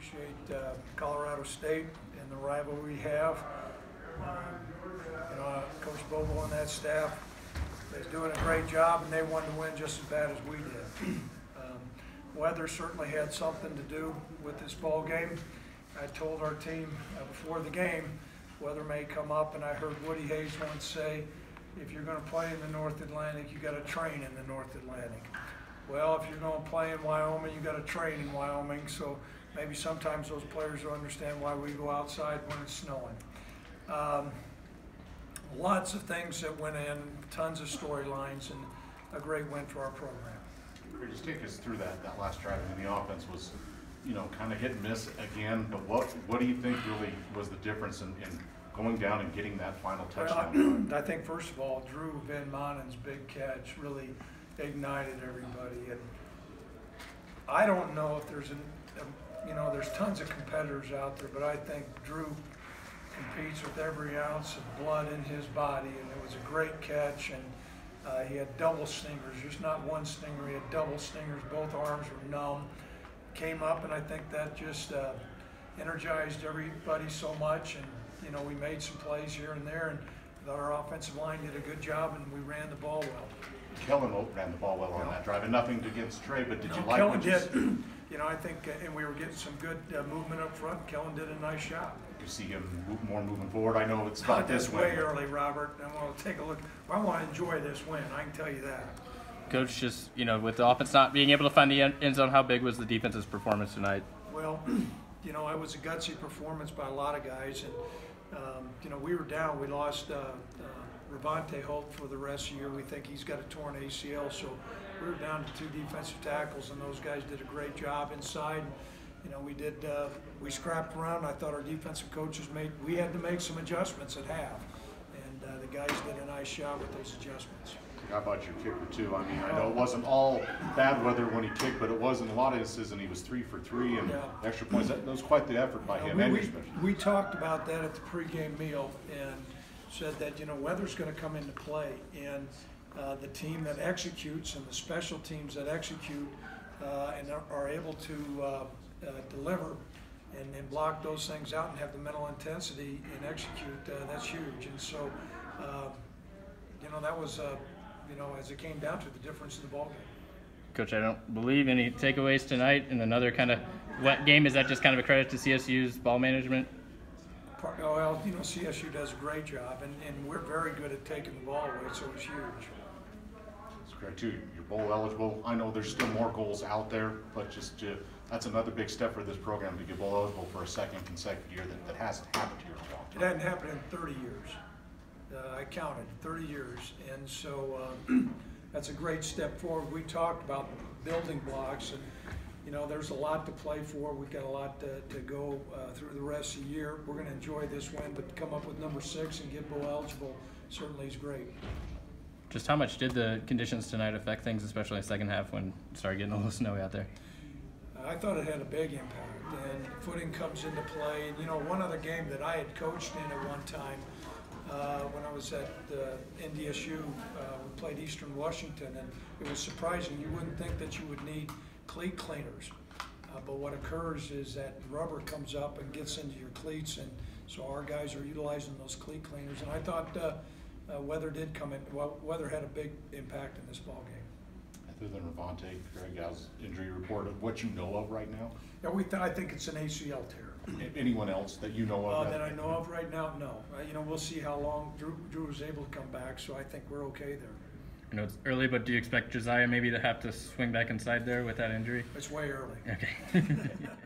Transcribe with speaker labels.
Speaker 1: appreciate Colorado State and the rivalry we have. Coach Bohl and that staff is doing a great job, and they wanted to win just as bad as we did. Weather certainly had something to do with this ball game. I told our team before the game, weather may come up, and I heard Woody Hayes once say, if you're going to play in the North Atlantic, you got to train in the North Atlantic. Well, if you're going to play in Wyoming, you got to train in Wyoming. So maybe sometimes those players will understand why we go outside when it's snowing. Lots of things that went in, tons of storylines, and a great win for our program.
Speaker 2: Just take us through that last drive. I mean, the offense was, kind of hit and miss again. But what do you think really was the difference in going down and getting that final touchdown?
Speaker 1: I think first of all, Drew Van Manen's big catch really ignited everybody. And I don't know if there's there's tons of competitors out there, but I think Drew competes with every ounce of blood in his body, and it was a great catch. And he had double stingers, just not one stinger, he had double stingers, both arms were numb. Came up, and I think that just energized everybody so much, and we made some plays here and there, and thought our offensive line did a good job, and we ran the ball well.
Speaker 2: Kellen ran the ball well on that drive, and nothing against Trey, but did you like
Speaker 1: Kellen
Speaker 2: what you
Speaker 1: did. I think, and we were getting some good movement up front. Kellen did a nice job.
Speaker 2: You see him moving forward. I know it's about this
Speaker 1: way early, Robert. I want to take a look. I want to enjoy this win. I can tell you that.
Speaker 3: Coach, just with the offense not being able to find the end zone, how big was the defense's performance tonight?
Speaker 1: Well, it was a gutsy performance by a lot of guys, and we were down. We lost Ravante Holt for the rest of the year. We think he's got a torn ACL, so we were down to 2 defensive tackles, and those guys did a great job inside. We scrapped around. I thought our defensive coaches we had to make some adjustments at half, and the guys did a nice job with those adjustments.
Speaker 2: How about your kicker too? I mean, I know it wasn't all bad weather when he kicked, but it was in a lot of instances, and he was 3 for 3 and extra points. That was quite the effort by him.
Speaker 1: We talked about that at the pregame meal and said that weather's going to come into play, and the team that executes and the special teams that execute and are able to deliver and block those things out and have the mental intensity and execute, that's huge. And so, that was, as it came down to the difference in the ball game.
Speaker 3: Coach, I don't believe any takeaways tonight in another kind of wet game. Is that just kind of a credit to CSU's ball management?
Speaker 1: Well, CSU does a great job, and we're very good at taking the ball away, so it's huge.
Speaker 2: It's great too. You're bowl eligible. I know there's still more goals out there, but that's another big step for this program to get bowl eligible for a second consecutive year that hasn't happened here in a long time.
Speaker 1: It hadn't happened in 30 years. I counted 30 years, and so that's a great step forward. We talked about building blocks, and there's a lot to play for. We've got a lot to go through the rest of the year. We're going to enjoy this win, but to come up with number 6 and get bowl eligible certainly is great.
Speaker 3: Just how much did the conditions tonight affect things, especially in the second half when it started getting a little snowy out there?
Speaker 1: I thought it had a big impact, and footing comes into play. And one other game that I had coached in at one time, when I was at NDSU, we played Eastern Washington, and it was surprising. You wouldn't think that you would need cleat cleaners, but what occurs is that rubber comes up and gets into your cleats, and so our guys are utilizing those cleat cleaners. And I thought weather did come in. Well, weather had a big impact in this ball game.
Speaker 2: Other than Ravante, Craig, how's injury report of what you know of right now?
Speaker 1: Yeah, I think it's an ACL tear.
Speaker 2: Anyone else that you know of?
Speaker 1: That I know of right now, no. We'll see how long Drew was able to come back, so I think we're okay there.
Speaker 3: I know it's early, but do you expect Josiah maybe to have to swing back inside there with that injury?
Speaker 1: It's way early.
Speaker 3: Okay.